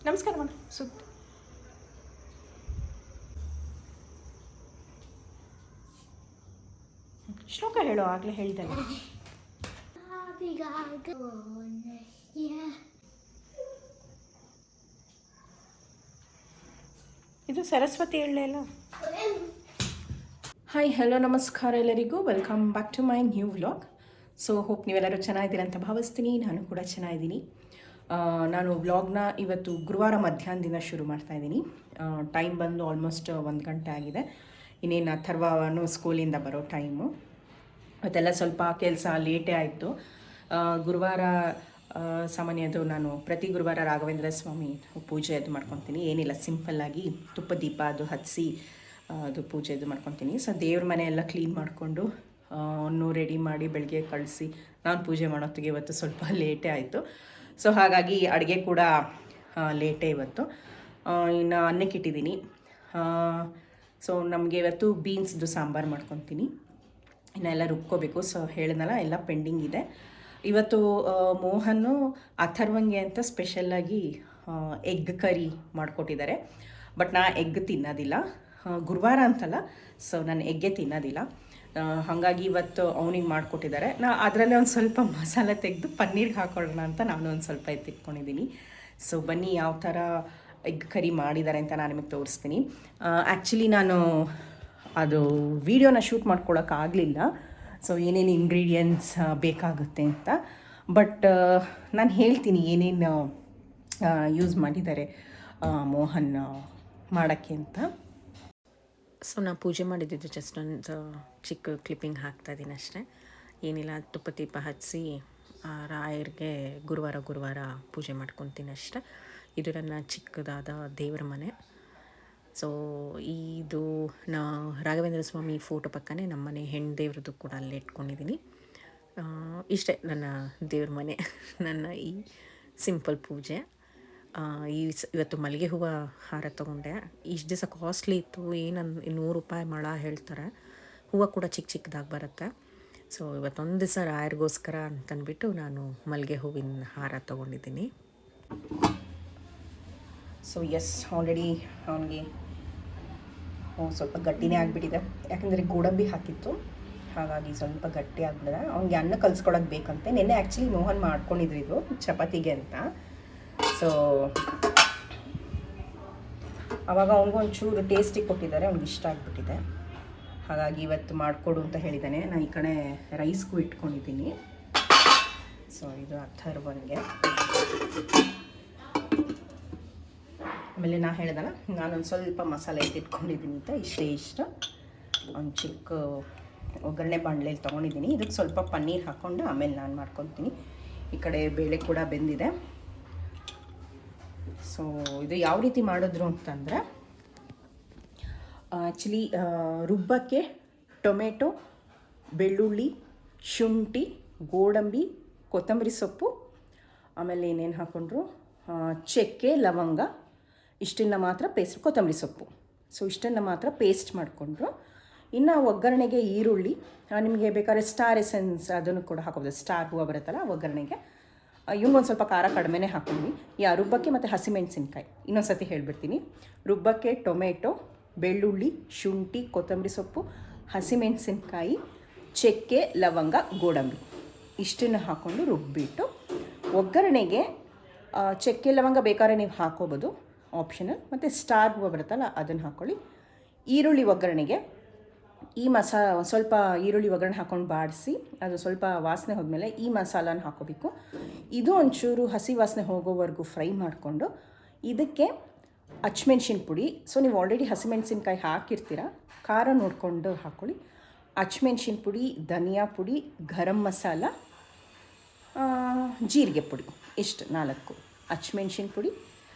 ನಮಸ್ಕಾರ ಮೇಡಮ್. ಸುತ್ತ ಶ್ಲೋಕ ಹೇಳೋ, ಆಗಲೇ ಹೇಳಿದಲ್ಲ. ಇದು ಸರಸ್ವತಿ ಹೇಳಲ್ಲ. ಹಾಯ್, ಹಲೋ, ನಮಸ್ಕಾರ ಎಲ್ಲರಿಗೂ. Welcome back to my new vlog. So hope ನೀವೆಲ್ಲರೂ ಚೆನ್ನಾಗಿದ್ದೀರ ಅಂತ ಭಾವಿಸ್ತೀನಿ. ನಾನು ಕೂಡ ಚೆನ್ನಾಗಿದ್ದೀನಿ. ನಾನು ವ್ಲಾಗ್ನ ಇವತ್ತು ಗುರುವಾರ ಮಧ್ಯಾಹ್ನದಿಂದ ಶುರು ಮಾಡ್ತಾಯಿದ್ದೀನಿ. ಟೈಮ್ ಬಂದು ಆಲ್ಮೋಸ್ಟ್ 1 ಗಂಟೆ ಆಗಿದೆ. ಇನ್ನೇನು ಅಥರ್ವನು ಸ್ಕೂಲಿಂದ ಬರೋ ಟೈಮು. ಅದೆಲ್ಲ ಸ್ವಲ್ಪ ಕೆಲಸ ಲೇಟೇ ಆಯಿತು. ಗುರುವಾರ ಸಾಮಾನ್ಯದು ನಾನು ಪ್ರತಿ ಗುರುವಾರ ರಾಘವೇಂದ್ರ ಸ್ವಾಮಿ ಪೂಜೆ ಅದು ಮಾಡ್ಕೊತೀನಿ. ಏನಿಲ್ಲ, ಸಿಂಪಲ್ಲಾಗಿ ತುಪ್ಪ ದೀಪ ಅದು ಹಚ್ಚಿ ಅದು ಪೂಜೆ ಇದು ಮಾಡ್ಕೊತೀನಿ. ಸೊ ದೇವ್ರ ಮನೆ ಎಲ್ಲ ಕ್ಲೀನ್ ಮಾಡಿಕೊಂಡು ರೆಡಿ ಮಾಡಿ ಬೆಳಗ್ಗೆ ಕಳಿಸಿ ನಾನು ಪೂಜೆ ಮಾಡೋತ್ತಿಗೆ ಇವತ್ತು ಸ್ವಲ್ಪ ಲೇಟೇ ಆಯಿತು. ಸೊ ಹಾಗಾಗಿ ಅಡುಗೆ ಕೂಡ ಲೇಟೇ ಇವತ್ತು. ಇನ್ನು ಅನ್ನಕ್ಕೆ ಇಟ್ಟಿದ್ದೀನಿ. ಸೊ ನಮಗೆ ಇವತ್ತು ಬೀನ್ಸ್ದು ಸಾಂಬಾರು ಮಾಡ್ಕೊತೀನಿ. ಇನ್ನೆಲ್ಲ ರುಬ್ಕೋಬೇಕು. ಸೊ ಹೇಳಿದ್ನಲ್ಲ, ಎಲ್ಲ ಪೆಂಡಿಂಗ್ ಇದೆ. ಇವತ್ತು ಮೋಹನ್ನು ಅಥರ್ವಂಗೆ ಅಂತ ಸ್ಪೆಷಲ್ಲಾಗಿ ಎಗ್ ಕರಿ ಮಾಡಿಕೊಟ್ಟಿದ್ದಾರೆ. ಬಟ್ ನಾ ಎಗ್ ತಿನ್ನೋದಿಲ್ಲ, ಗುರುವಾರ ಅಂತಲ್ಲ. ಸೊ ನಾನು ಎಗ್ಗೆ ತಿನ್ನೋದಿಲ್ಲ. ಹಾಗಾಗಿ ಇವತ್ತು ಅವನಿಗೆ ಮಾಡಿಕೊಟ್ಟಿದ್ದಾರೆ. ಅದರಲ್ಲೇ ಒಂದು ಸ್ವಲ್ಪ ಮಸಾಲೆ ತೆಗೆದು ಪನ್ನೀರ್ಗೆ ಹಾಕೊಳ್ಳೋಣ ಅಂತ ನಾನು ಒಂದು ಸ್ವಲ್ಪ ಎತ್ತಿಟ್ಕೊಂಡಿದ್ದೀನಿ. ಸೊ ಬನ್ನಿ ಯಾವ ಥರ ಎಗ್ ಕರಿ ಮಾಡಿದ್ದಾರೆ ಅಂತ ನಾನು ನಿಮಗೆ ತೋರಿಸ್ತೀನಿ. ಆ್ಯಕ್ಚುಲಿ ನಾನು ಅದು ವಿಡಿಯೋನ ಶೂಟ್ ಮಾಡ್ಕೊಳ್ಳೋಕ್ಕಾಗಲಿಲ್ಲ. ಸೊ ಏನೇನು ಇಂಗ್ರೀಡಿಯೆಂಟ್ಸ್ ಬೇಕಾಗುತ್ತೆ ಅಂತ. ಬಟ್ ನಾನು ಹೇಳ್ತೀನಿ ಏನೇನು ಯೂಸ್ ಮಾಡಿದ್ದಾರೆ ಮೋಹನ್ ಮಾಡೋಕ್ಕೆ ಅಂತ. ಸೊ ನಾನು ಪೂಜೆ ಮಾಡಿದ್ದು ಜಸ್ಟ್ ಒಂದು ಚಿಕ್ಕ ಕ್ಲಿಪ್ಪಿಂಗ್ ಹಾಕ್ತಾಯಿದ್ದೀನಿ ಅಷ್ಟೇ. ಏನಿಲ್ಲ, ತುಪ್ಪ ದೀಪ ಹಚ್ಚಿ ರಾಯರಿಗೆ ಗುರುವಾರ ಪೂಜೆ ಮಾಡ್ಕೊತೀನಿ ಅಷ್ಟೆ. ಇದು ನನ್ನ ಚಿಕ್ಕದಾದ ದೇವರ ಮನೆ. ಸೊ ಇದು ರಾಘವೇಂದ್ರ ಸ್ವಾಮಿ ಫೋಟೋ ಪಕ್ಕನೇ ನಮ್ಮ ಮನೆ ಹೆಣ್ಣು ದೇವ್ರದ್ದು ಕೂಡ ಅಲ್ಲೇ ಇಟ್ಕೊಂಡಿದ್ದೀನಿ. ಇಷ್ಟೇ ನನ್ನ ದೇವ್ರ ಮನೆ, ನನ್ನ ಈ ಸಿಂಪಲ್ ಪೂಜೆ. ಇವತ್ತು ಮಲ್ಲಿಗೆ ಹೂವು ಹಾರ ತೊಗೊಂಡೆ. ಇಷ್ಟು ದಿವಸ ಕಾಸ್ಟ್ಲಿ ಇತ್ತು, ಏನಂದು 100 ರೂಪಾಯಿ ಮೊಳ ಹೇಳ್ತಾರೆ. ಹೂವು ಕೂಡ ಚಿಕ್ಕದಾಗಿ ಬರುತ್ತೆ. ಸೊ ಇವತ್ತೊಂದು ದಿವಸ ರಾಯರಿಗೋಸ್ಕರ ಅಂತಂದ್ಬಿಟ್ಟು ನಾನು ಮಲ್ಲಿಗೆ ಹೂವಿನ ಹಾರ ತೊಗೊಂಡಿದ್ದೀನಿ. ಸೊ ಎಸ್, ಆಲ್ರೆಡಿ ಅವನಿಗೆ ಸ್ವಲ್ಪ ಗಟ್ಟಿನೇ ಆಗಿಬಿಟ್ಟಿದೆ. ಯಾಕಂದರೆ ಗೋಡಂಬಿ ಹಾಕಿತ್ತು, ಹಾಗಾಗಿ ಸ್ವಲ್ಪ ಗಟ್ಟಿ ಆಗಿಬಿಟ್ಟಿದೆ. ಅವ್ನಿಗೆ ಅನ್ನ ಕಲಿಸ್ಕೊಳಕ್ಕೆ ಬೇಕಂತೆ. ನೆನ್ನೆ ಆ್ಯಕ್ಚುಲಿ ಮೋಹನ್ ಮಾಡ್ಕೊಂಡಿದ್ರು ಇದು ಚಪಾತಿಗೆ ಅಂತ. ಸೊ ಆವಾಗ ಅವ್ನಿಗೊಂಚೂರು ಟೇಸ್ಟಿಗೆ ಕೊಟ್ಟಿದ್ದಾರೆ, ಅವ್ನಿಗೆ ಇಷ್ಟ ಆಗಿಬಿಟ್ಟಿದೆ. ಹಾಗಾಗಿ ಇವತ್ತು ಮಾಡಿಕೊಡು ಅಂತ ಹೇಳಿದ್ದಾನೆ. ನಾನು ಈ ಕಡೆ ರೈಸ್ಗೂ ಇಟ್ಕೊಂಡಿದ್ದೀನಿ. ಸೊ ಇದು ಅಥರ್ವನ್ಗೆ. ಆಮೇಲೆ ನಾನು ಹೇಳಿದಲ್ಲ, ನಾನೊಂದು ಸ್ವಲ್ಪ ಮಸಾಲೆ ಇಟ್ಕೊಂಡಿದ್ದೀನಿ ಅಂತ. ಇಷ್ಟ ಒಂದು ಚಿಕ್ಕ ಒಗ್ಗರಣೆ ಬಾಣಲೆಯಲ್ಲಿ ತೊಗೊಂಡಿದ್ದೀನಿ. ಇದಕ್ಕೆ ಸ್ವಲ್ಪ ಪನ್ನೀರ್ ಹಾಕ್ಕೊಂಡು ಆಮೇಲೆ ನಾನು ಮಾಡ್ಕೊತೀನಿ. ಈ ಕಡೆ ಬೇಳೆ ಕೂಡ ಬೆಂದಿದೆ. ಸೊ ಇದು ಯಾವ ರೀತಿ ಮಾಡಿದ್ರು ಅಂತಂದರೆ, ಆ್ಯಕ್ಚುಲಿ ರುಬ್ಬಕ್ಕೆ ಟೊಮೆಟೊ, ಬೆಳ್ಳುಳ್ಳಿ, ಶುಂಠಿ, ಗೋಡಂಬಿ, ಕೊತ್ತಂಬರಿ ಸೊಪ್ಪು, ಆಮೇಲೆ ಏನೇನು ಹಾಕ್ಕೊಂಡ್ರು, ಚಕ್ಕೆ, ಲವಂಗ, ಇಷ್ಟನ್ನು ಮಾತ್ರ ಪೇಸ್ಟ್, ಕೊತ್ತಂಬರಿ ಸೊಪ್ಪು. ಸೊ ಇಷ್ಟನ್ನು ಮಾತ್ರ ಪೇಸ್ಟ್ ಮಾಡಿಕೊಂಡ್ರು. ಇನ್ನು ಒಗ್ಗರಣೆಗೆ ಈರುಳ್ಳಿ, ನಿಮಗೆ ಬೇಕಾದ್ರೆ ಸ್ಟಾರ್ ಎಸೆನ್ಸ್ ಅದನ್ನು ಕೂಡ ಹಾಕೋಬೋದು. ಸ್ಟಾರ್ ಹೂವು ಬರುತ್ತಲ್ಲ ಒಗ್ಗರಣೆಗೆ. ಇವ್ನಿಗೊಂದು ಸ್ವಲ್ಪ ಖಾರ ಕಡಿಮೆನೇ ಹಾಕ್ಕೊಂಡ್ವಿ. ರುಬ್ಬಕ್ಕೆ ಮತ್ತು ಹಸಿಮೆಣಸಿನ್ಕಾಯಿ ಇನ್ನೊಂದು ಸತಿ ಹೇಳಿಬಿಡ್ತೀನಿ. ರುಬ್ಬಕ್ಕೆ ಟೊಮೆಟೊ, ಬೆಳ್ಳುಳ್ಳಿ, ಶುಂಠಿ, ಕೊತ್ತಂಬರಿ ಸೊಪ್ಪು, ಹಸಿಮೆಣಸಿನ್ಕಾಯಿ, ಚಕ್ಕೆ, ಲವಂಗ, ಗೋಡಂಬಿ ಇಷ್ಟನ್ನು ಹಾಕ್ಕೊಂಡು ರುಬ್ಬಿಟ್ಟು, ಒಗ್ಗರಣೆಗೆ ಚಕ್ಕೆ ಲವಂಗ ಬೇಕಾದ್ರೆ ನೀವು ಹಾಕೋಬೋದು, ಆಪ್ಷನಲ್. ಮತ್ತು ಸ್ಟಾರ್ ಹೂವು ಬರುತ್ತಲ್ಲ ಅದನ್ನು ಹಾಕ್ಕೊಳ್ಳಿ. ಈರುಳ್ಳಿ ಒಗ್ಗರಣೆಗೆ ಸ್ವಲ್ಪ ಈರುಳ್ಳಿ ಒಗ್ಗರಣೆ ಹಾಕ್ಕೊಂಡು ಬಾಡಿಸಿ, ಅದು ಸ್ವಲ್ಪ ವಾಸನೆ ಹೋದ್ಮೇಲೆ ಈ ಮಸಾಲಾನ ಹಾಕೋಬೇಕು. ಇದು ಒಂಚೂರು ಹಸಿ ವಾಸನೆ ಹೋಗೋವರೆಗೂ ಫ್ರೈ ಮಾಡಿಕೊಂಡು, ಇದಕ್ಕೆ ಹಚ್ಮೆಣ್ಸಿನ ಪುಡಿ. ಸೊ ನೀವು ಆಲ್ರೆಡಿ ಹಸಿಮೆಣ್ಸಿನ್ಕಾಯಿ ಹಾಕಿರ್ತೀರ, ಖಾರ ನೋಡಿಕೊಂಡು ಹಾಕ್ಕೊಳ್ಳಿ. ಹಚ್ಮೆಣ್ಸಿನ ಪುಡಿ, ಧನಿಯಾ ಪುಡಿ, ಗರಂ ಮಸಾಲ, ಜೀರಿಗೆ ಪುಡಿ, ಇಷ್ಟು 4.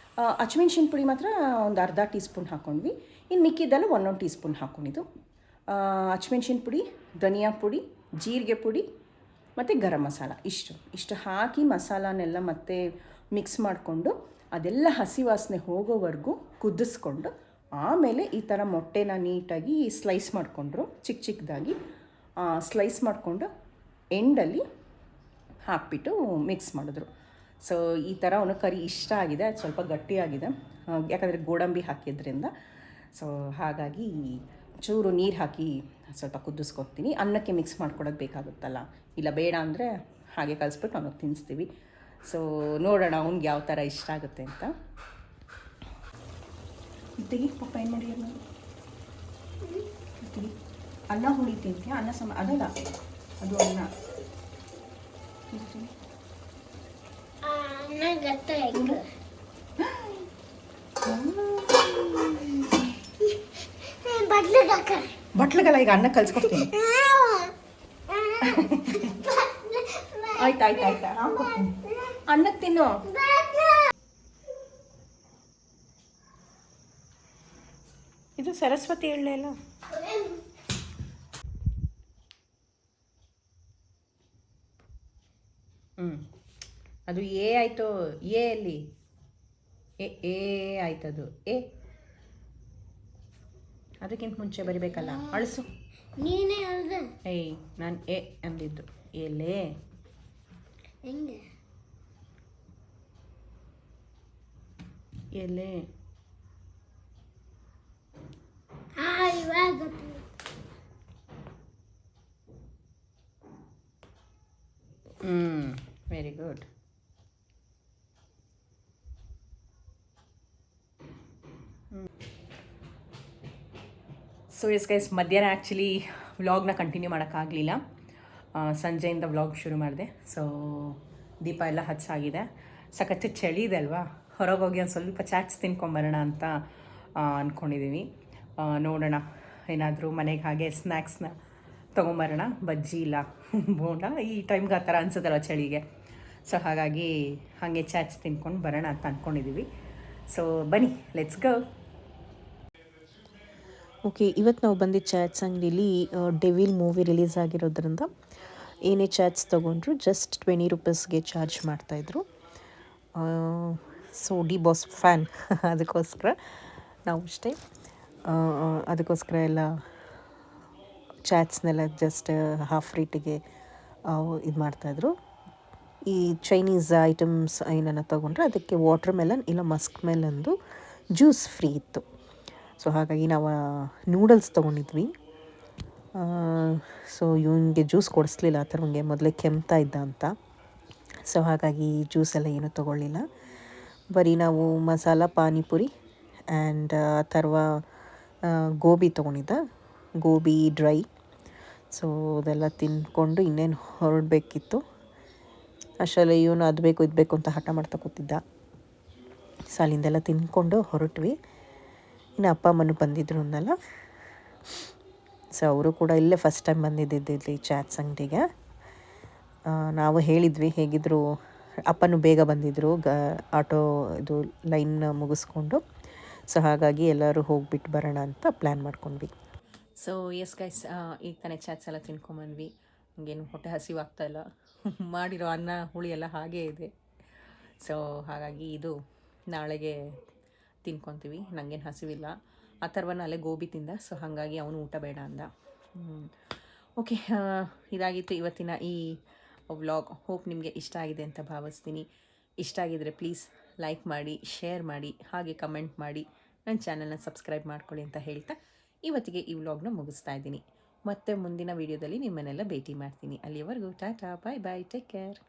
ಹಚ್ಮೆಣ್ಸಿನ ಪುಡಿ ಮಾತ್ರ ಒಂದು ಅರ್ಧ ಟೀ ಸ್ಪೂನ್ ಹಾಕ್ಕೊಂಡ್ವಿ. ಇನ್ನು ಮಿಕ್ಕಿದ್ದೆಲ್ಲ 1 ಟೀ ಸ್ಪೂನ್ ಹಾಕ್ಕೊಂಡಿದ್ದು. ಹಚ್ಮೆಣ್ಸಿನ ಪುಡಿ, ಧನಿಯಾ ಪುಡಿ, ಜೀರಿಗೆ ಪುಡಿ ಮತ್ತು ಗರಂ ಮಸಾಲ ಇಷ್ಟು ಹಾಕಿ ಮಸಾಲನೆಲ್ಲ ಮತ್ತೆ ಮಿಕ್ಸ್ ಮಾಡಿಕೊಂಡು, ಅದೆಲ್ಲ ಹಸಿ ವಾಸನೆ ಹೋಗೋವರೆಗೂ ಕುದಿಸ್ಕೊಂಡು, ಆಮೇಲೆ ಈ ಥರ ಮೊಟ್ಟೆನ ನೀಟಾಗಿ ಸ್ಲೈಸ್ ಮಾಡಿಕೊಂಡ್ರು, ಚಿಕ್ಕದಾಗಿ ಸ್ಲೈಸ್ ಮಾಡಿಕೊಂಡು ಎಂಡಲ್ಲಿ ಹಾಕ್ಬಿಟ್ಟು ಮಿಕ್ಸ್ ಮಾಡಿದ್ರು. ಸೊ ಈ ಥರ ಅವನು ಕರಿ ಇಷ್ಟ ಆಗಿದೆ, ಅದು ಸ್ವಲ್ಪ ಗಟ್ಟಿಯಾಗಿದೆ, ಯಾಕಂದರೆ ಗೋಡಂಬಿ ಹಾಕಿದ್ರಿಂದ. ಸೊ ಹಾಗಾಗಿ ಚೂರು ನೀರು ಹಾಕಿ ಸ್ವಲ್ಪ ಕುದಿಸ್ಕೊಡ್ತೀನಿ. ಅನ್ನಕ್ಕೆ ಮಿಕ್ಸ್ ಮಾಡ್ಕೊಡೋದು ಬೇಕಾಗುತ್ತಲ್ಲ, ಇಲ್ಲ ಬೇಡ ಅಂದರೆ ಹಾಗೆ ಕಲಿಸ್ಬಿಟ್ಟು ಅವನಿಗೆ ತಿನ್ನಿಸ್ತೀವಿ. ಸೊ ನೋಡೋಣ ಅವ್ನಿಗೆ ಯಾವ ಥರ ಇಷ್ಟ ಆಗುತ್ತೆ ಅಂತ. ತೆಗಿ ಪಪ್ಪ ಏನು ಮಾಡಿ ತೆಗಿ. ಅನ್ನ ಹುಳಿ ತಿಂತೀಯ? ಅನ್ನ ಅದಲ್ಲ, ಅದು ಅನ್ನ ಬಟ್ಲಗಲ್ಲ, ಈಗ ಅನ್ನ ಕಲ್ಸ್ಕೊಡ್ತೀನಿ. ಆಯ್ತು ಅನ್ನಕ್ಕೆ ತಿನ್ನು. ಇದು ಸರಸ್ವತಿ ಎಳ್ಳೆ ಅಲ್ಲ. ಅದು ಎ ಆಯಿತು. ಎ ಅಲ್ಲಿ ಎ ಆಯ್ತದು. ಅದಕ್ಕಿಂತ ಮುಂಚೆ ಬರಿಬೇಕಲ್ಲ, ಅಳಿಸು. ಏಯ್ ನಾನು ಎ ಅಂದಿದ್ದು. ಎಲೆ ಎಲೆ very good. So yes guys, ಮಧ್ಯಾಹ್ನ ಆ್ಯಕ್ಚುಲಿ ವ್ಲಾಗ್ನ ಕಂಟಿನ್ಯೂ ಮಾಡೋಕ್ಕಾಗಲಿಲ್ಲ. ಸಂಜೆಯಿಂದ ವ್ಲಾಗ್ ಶುರು ಮಾಡಿದೆ. ಸೊ ದೀಪ ಎಲ್ಲ ಹಚ್ಚಾಗಿದೆ. ಸಖತ್ತು ಚಳಿ ಇದೆ ಅಲ್ವಾ, ಹೊರಗೆ ಹೋಗಿ ಒಂದು ಸ್ವಲ್ಪ ಚಾಟ್ಸ್ ತಿನ್ಕೊಂಬರೋಣ ಅಂತ ಅಂದ್ಕೊಂಡಿದ್ದೀವಿ. ನೋಡೋಣ, ಏನಾದರೂ ಮನೆಗೆ ಹಾಗೆ ಸ್ನ್ಯಾಕ್ಸ್ನ ತೊಗೊಂಬರೋಣ. ಬಜ್ಜಿ ಇಲ್ಲ ಬೋಂಡ, ಈ ಟೈಮ್ಗೆ ಆ ಥರ ಅನ್ಸುತ್ತಲ್ಲ ಚಳಿಗೆ. ಸೊ ಹಾಗಾಗಿ ಹಾಗೆ ಚಾಟ್ಸ್ ತಿನ್ಕೊಂಡು ಬರೋಣ ಅಂತ ಅಂದ್ಕೊಂಡಿದ್ದೀವಿ. ಸೊ ಬನ್ನಿ, ಲೆಟ್ಸ್ ಗೋ. ಓಕೆ, ಇವತ್ತು ನಾವು ಬಂದಿದ್ದ ಚಾಟ್ಸ್ ಅಂಗಡೀಲಿ ಡೆವಿಲ್ ಮೂವಿ ರಿಲೀಸ್ ಆಗಿರೋದ್ರಿಂದ ಏನೇ ಚಾಟ್ಸ್ ತೊಗೊಂಡ್ರು ಜಸ್ಟ್ 20 ರೂಪೀಸ್ಗೆ ಚಾರ್ಜ್ ಮಾಡ್ತಾಯಿದ್ರು. ಸೊ ಡಿ ಬಾಸ್ ಫ್ಯಾನ್ ಅದಕ್ಕೋಸ್ಕರ ನಾವು ಅಷ್ಟೇ, ಅದಕ್ಕೋಸ್ಕರ ಎಲ್ಲ ಚಾಟ್ಸ್ನೆಲ್ಲ ಜಸ್ಟ್ ಹಾಫ್ ರೇಟಿಗೆ ಇದು ಮಾಡ್ತಾಯಿದ್ರು. ಈ ಚೈನೀಸ್ ಐಟಮ್ಸ್ ಏನನ್ನ ತೊಗೊಂಡ್ರೆ ಅದಕ್ಕೆ ವಾಟರ್ ಮೆಲನ್ ಇಲ್ಲ ಮಸ್ಕ್ ಮೆಲನ್ದು ಜ್ಯೂಸ್ ಫ್ರೀ ಇತ್ತು. ಸೊ ಹಾಗಾಗಿ ನಾವು ನೂಡಲ್ಸ್ ತೊಗೊಂಡಿದ್ವಿ. ಸೊ ಇವನಿಗೆ ಜ್ಯೂಸ್ ಕೊಡಿಸ್ಲಿಲ್ಲ, ಆ ಥರ ಅವನಿಗೆ ಮೊದಲೇ ಕೆಮ್ತಾ ಇದ್ದ ಅಂತ. ಸೊ ಹಾಗಾಗಿ ಜ್ಯೂಸ್ ಎಲ್ಲ ಏನೂ ತೊಗೊಳ್ಳಿಲ್ಲ. ಬರೀ ನಾವು ಮಸಾಲ ಪಾನಿಪುರಿ ಆ್ಯಂಡ್ ಅಥರ್ವ ಗೋಬಿ ತೊಗೊಂಡಿದ್ದ, ಗೋಬಿ ಡ್ರೈ. ಸೊ ಅದೆಲ್ಲ ತಿಂದ್ಕೊಂಡು ಇನ್ನೇನು ಹೊರಡಬೇಕಿತ್ತು. ಅಷ್ಟರಲ್ಲಿ ಇವನು ಅದು ಬೇಕು ಇದು ಬೇಕು ಅಂತ ಹಠ ಮಾಡ್ತಾ ಕೂತಿದ್ದ. ಸೊ ಅಲ್ಲಿಂದೆಲ್ಲ ತಿಂದ್ಕೊಂಡು ಹೊರಟ್ವಿ. ಇನ್ನು ಅಪ್ಪ ಅಮ್ಮನೂ ಬಂದಿದ್ರು ಅನ್ನಲ್ಲ. ಸೊ ಅವರು ಕೂಡ ಇಲ್ಲೇ ಫಸ್ಟ್ ಟೈಮ್ ಬಂದಿದ್ದಿಲ್ಲಿ ಚಾಟ್ಸ್ ಅಂಗಡಿಗೆ. ನಾವು ಹೇಳಿದ್ವಿ, ಹೇಗಿದ್ರು ಅಪ್ಪನೂ ಬೇಗ ಬಂದಿದ್ದರು ಆಟೋ ಇದು ಲೈನ್ ಮುಗಿಸ್ಕೊಂಡು. ಸೊ ಹಾಗಾಗಿ ಎಲ್ಲರೂ ಹೋಗಿಬಿಟ್ಟು ಬರೋಣ ಅಂತ ಪ್ಲ್ಯಾನ್ ಮಾಡ್ಕೊಂಡ್ವಿ. ಸೊ ಎಸ್ ಗೈಸ್, ಈಗ ತಾನೇ ಚಾಟ್ಸ್ ಎಲ್ಲ ತಿನ್ಕೊಂಬಂದ್ವಿ. ಹಂಗೇನು ಹೊಟ್ಟೆ ಹಸಿವಾಗ್ತಾಯಿಲ್ಲ, ಮಾಡಿರೋ ಅನ್ನ ಹುಳಿ ಎಲ್ಲ ಹಾಗೇ ಇದೆ. ಸೊ ಹಾಗಾಗಿ ಇದು ನಾಳೆಗೆ ತಿನ್ಕೊತೀವಿ. ನನಗೇನು ಹಸಿವಿಲ್ಲ. ಅಥರ್ವನ ಅಲ್ಲೇ ಗೋಬಿ ತಿಂದ, ಸೊ ಹಾಗಾಗಿ ಅವನು ಊಟ ಬೇಡ ಅಂದ. ಓಕೆ, ಇದಾಗಿತ್ತು ಇವತ್ತಿನ ಈ ವ್ಲಾಗ್. ಹೋಪ್ ನಿಮಗೆ ಇಷ್ಟ ಆಗಿದೆ ಅಂತ ಭಾವಿಸ್ತೀನಿ. ಇಷ್ಟ ಆಗಿದರೆ ಪ್ಲೀಸ್ ಲೈಕ್ ಮಾಡಿ, ಶೇರ್ ಮಾಡಿ, ಹಾಗೆ ಕಮೆಂಟ್ ಮಾಡಿ, ನನ್ನ ಚಾನಲ್ನ ಸಬ್ಸ್ಕ್ರೈಬ್ ಮಾಡ್ಕೊಳ್ಳಿ ಅಂತ ಹೇಳ್ತಾ ಇವತ್ತಿಗೆ ಈ ವ್ಲಾಗ್ನ ಮುಗಿಸ್ತಾ ಇದ್ದೀನಿ. ಮತ್ತೆ ಮುಂದಿನ ವೀಡಿಯೋದಲ್ಲಿ ನಿಮ್ಮನ್ನೆಲ್ಲ ಭೇಟಿ ಮಾಡ್ತೀನಿ. ಅಲ್ಲಿಯವರೆಗೂ ಟಾಟಾ, ಬಾಯ್ ಬಾಯ್, ಟೇಕ್ ಕೇರ್.